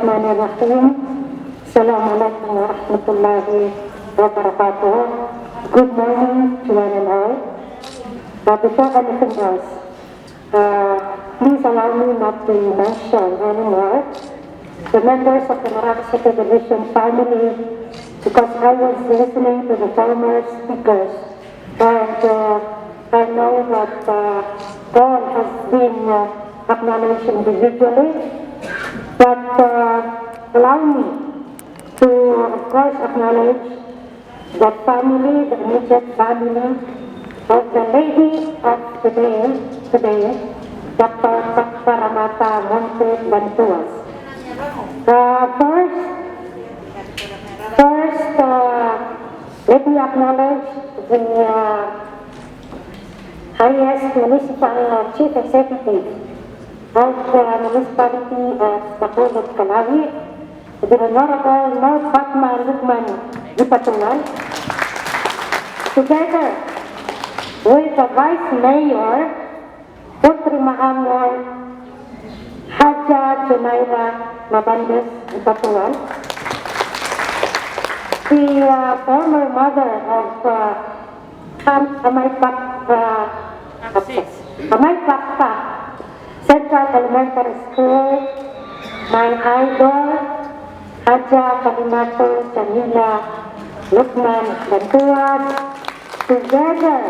Bismillahirrahmanirrahim. Assalamualaikum warahmatullahi wabarakatuh. Good morning to one and all. Before anything else, please allow me not to mention anymore the members of the Marathi Television family, because I was listening to the former speakers, and I know that all has been acknowledged individually. But allow me to, of course, acknowledge the family, the immediate family of the lady of today, Dr. Paramata Monte Bantuas. First, let me acknowledge the highest municipal chief executive of the municipality of Bacolod, Calavi, the Honorable Nur Fatma Lukman Dipatuan, together with the Vice Mayor, Putri Maamor Haja Junaira Mabandes Dipatuan, the former mother of Amaypakpa Central Elementary School, my idol, Haja Kalimato Jamila Lukman Bantuan, together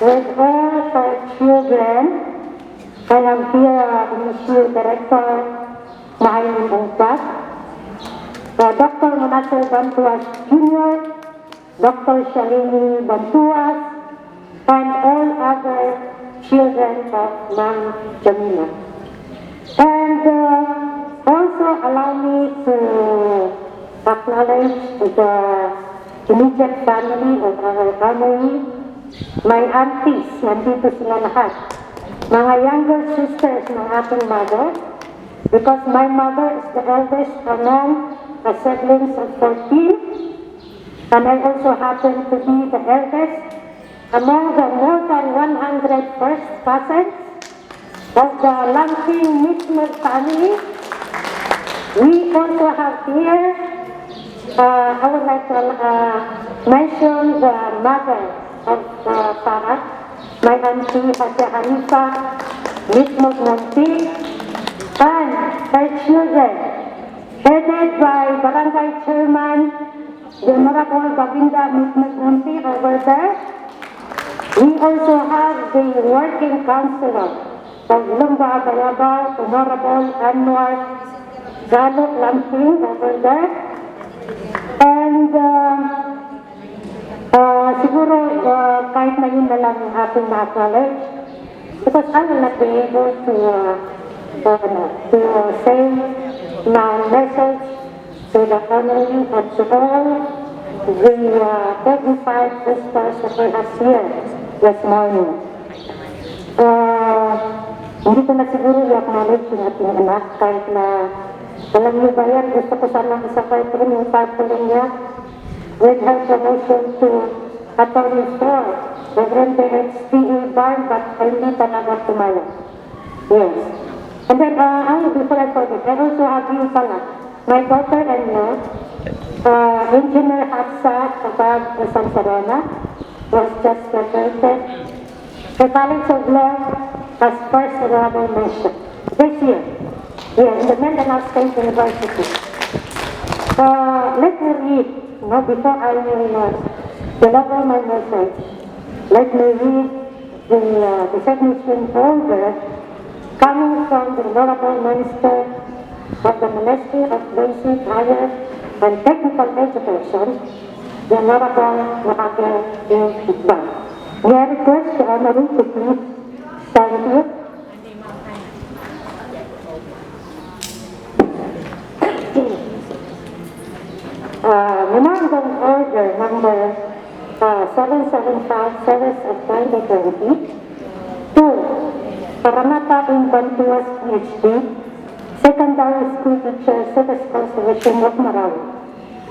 with all her children. I am here issue director Mahalin Ungkat, Dr. Manasir Bantuas Jr., Dr. Shalini Bantuas, and all other children of Ma'am Jamila. And also allow me to acknowledge the immediate family of our family, my aunties, nandito sila lahat, mga younger sisters ng aking mother, because my mother is the eldest among the siblings of 14, and I also happen to be the eldest among the more than 100 first cousins of the Lansing Mitchell family. We also have here, I would like to mention the mother of Farah, my auntie Haja Hanifa Mitchell Monti, and her children, headed by Barangay Chairman, the Honorable Babinda Mitchell Monti over there. We also have the working councilor of Lumba Bayaba, Honorable Anwar Galop Lamping over there. And siguro kahit na yun na lang yung ating na-acknowledge, because I will not be able to say my message to the family and to all the 35 sisters that we have here this morning. Hindi ko na siguro i-acknowledge yung ating anak, kahit na alam niyo ba yan, gusto ko sana isakay ko rin yung title niya with her promotion to Attorney 4, Reverend Derek P.A. Barn, but hindi talaga tumayo. Yes. And then, before I forget, I also have you pala, my daughter-in-law, Engineer Hafsa Abad San Serena, was just graduated. The College of Law has first honorable mention this year here in the Mindanao State University. Let me read, before I will deliver my message, let me read the resignation order coming from the Honorable Minister of the Ministry of Basic, Higher, and Technical Education, the Honorable Mahathir Iqbal. May I request the Honorable to please stand here. Memorandum Order number 775, Series of 2020, to Paramata Bantuas PhD, Secondary School Teacher, Service Conservation of Marawi.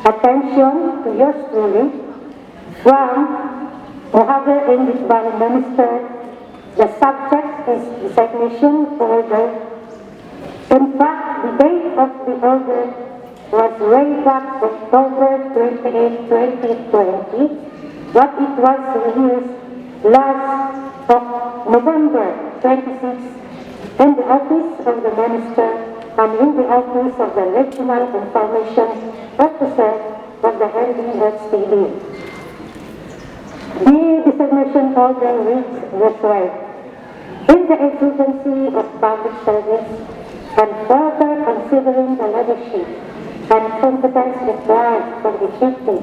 Attention to yours truly, from Mohamed Iqbal, Minister. The subject is resignation order In fact, the date of the order was way back October 28, 2020, but it was released last November 26 in the office of the minister and in the office of the Regional Information Officer of the NDSTD. The designation order reads this way: in the exigency of public service and further considering the leadership and competence required for the effective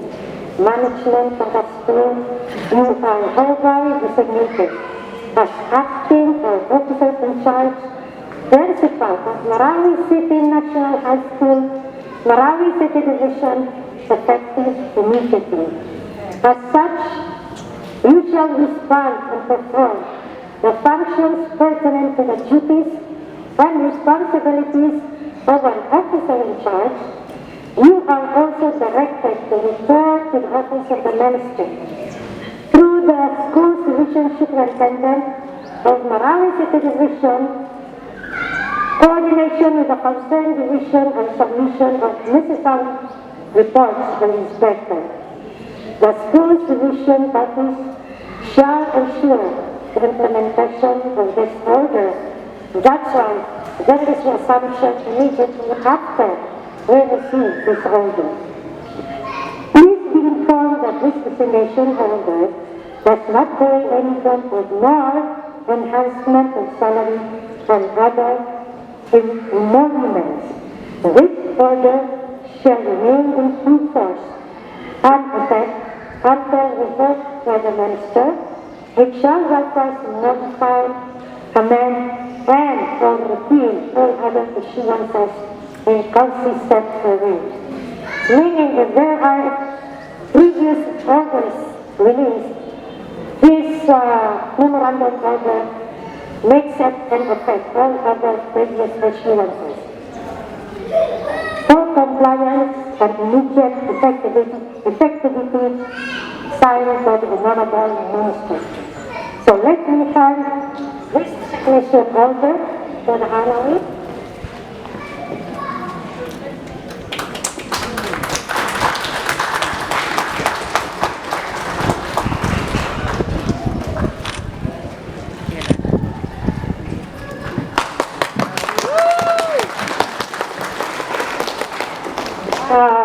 management of the school, you are hereby designated as acting or officers in charge principal of Marawi City National High School, Marawi City Division, effective immediately. As such, you shall respond and perform the functions pertinent to the duties and responsibilities of an officer in charge. You are also directed to report to the office of the minister through the school division superintendent of Marawi City Division, coordination with the concerned division and submission of necessary reports to the inspector. The school division office shall ensure the implementation of this order. That's why there is an assumption immediately after we receive this order. Please be informed that this designation order does not carry any benefit nor enhancement of salary and other emoluments. This order shall remain in full force and effect until revoked by the minister. It shall likewise modify, amend, and or repeal all other issuances inconsistent with. Meaning, if there are previous orders released, this memorandum order makes it in effect all other previous issuances. For compliance and immediate effectivity signed by the Honorable Minister. So let me hand this designation order to the Honorable.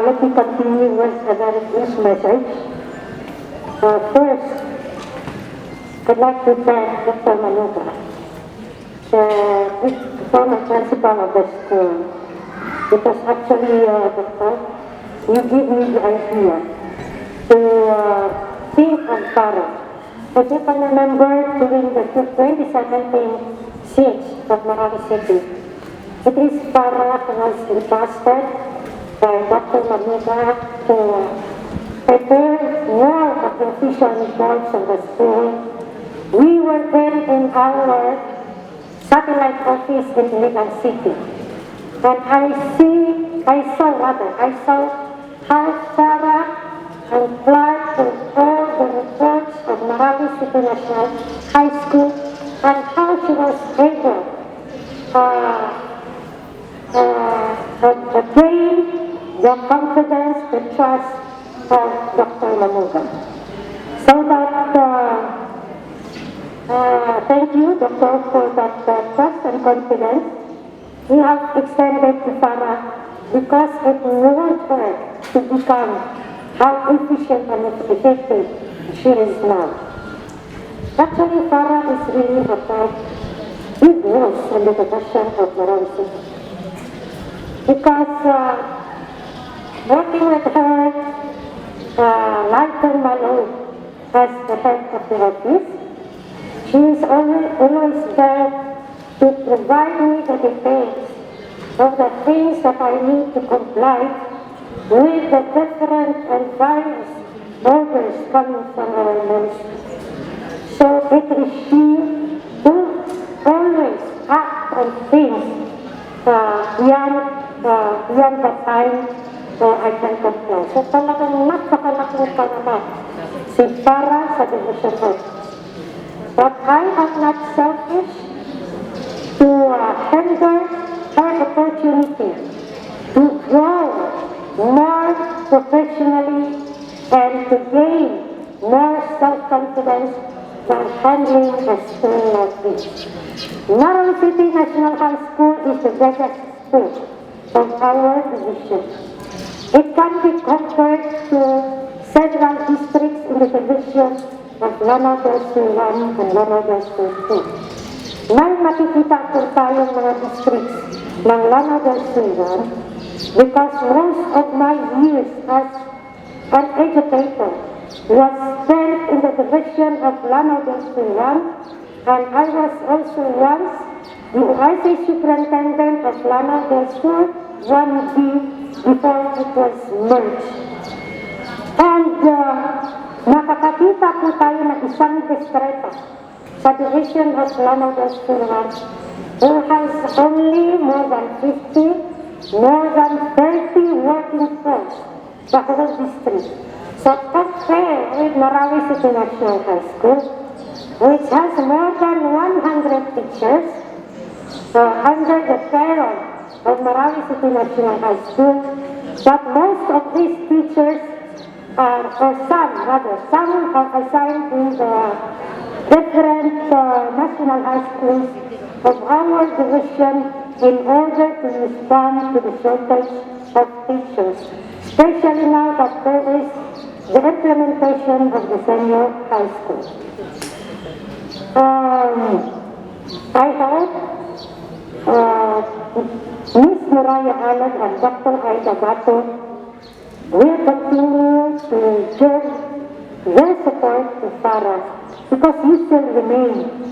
Let me continue with a very brief message. First, I'd like to thank Dr. Manuga, the former principal of the school, because actually, Doctor, you give me the idea to think of Farah. As you can remember, during the 2017 siege of Marawi City, it is Farah who was entrusted by Dr. Manuga to prepare more of the official reports of the school. We were then in our satellite office in Iligan City. And I saw how Sarah complied with all the reports of Marawi City National High School and how she was able to gain the confidence, the trust of Dr. Manuga. So that, thank you, Doctor, for that trust and confidence we have extended to Farah because it molded her to become how efficient and effective she is now. Actually, Farah is really a big voice in the profession of Marawi City. Because working with her, Lighton Malo as the head of the office, she is always there to provide me the details of the things that I need to comply with the different and various orders coming from our ministry. So it is she who always acts on things beyond the time I can comply. So talagang napakalaking kanaman si Farah sa division office. But I am not selfish to hinder fair opportunity to grow more professionally and to gain more self-confidence while handling a school like this. Marawi City National High School is the biggest school of our division. It can be compared to several districts in the division of Lanao del Sur 1 and Lanao del Sur 2. May makikita po tayong mga districts ng Lanao del Sur 1 because most of my years as an educator was spent in the division of Lanao del Sur 1, and I was also once the IC superintendent of Lanao del Sur 1B before it was merged. And nakakakita po tayo ng isang distrito sa division of Lanao del Sur 1 who has only more than 30 working force sa whole district. So compare with Marawi City National High School, which has more than 100 teachers, under the care of Marawi City National High School, but most of these teachers or some are assigned in the different national high schools of our division in order to respond to the shortage of teachers, especially now that there is the implementation of the senior high school. I hope Ms. Mariah Allen and Dr. Aida Bato will continue to give their support to Farah because you still remain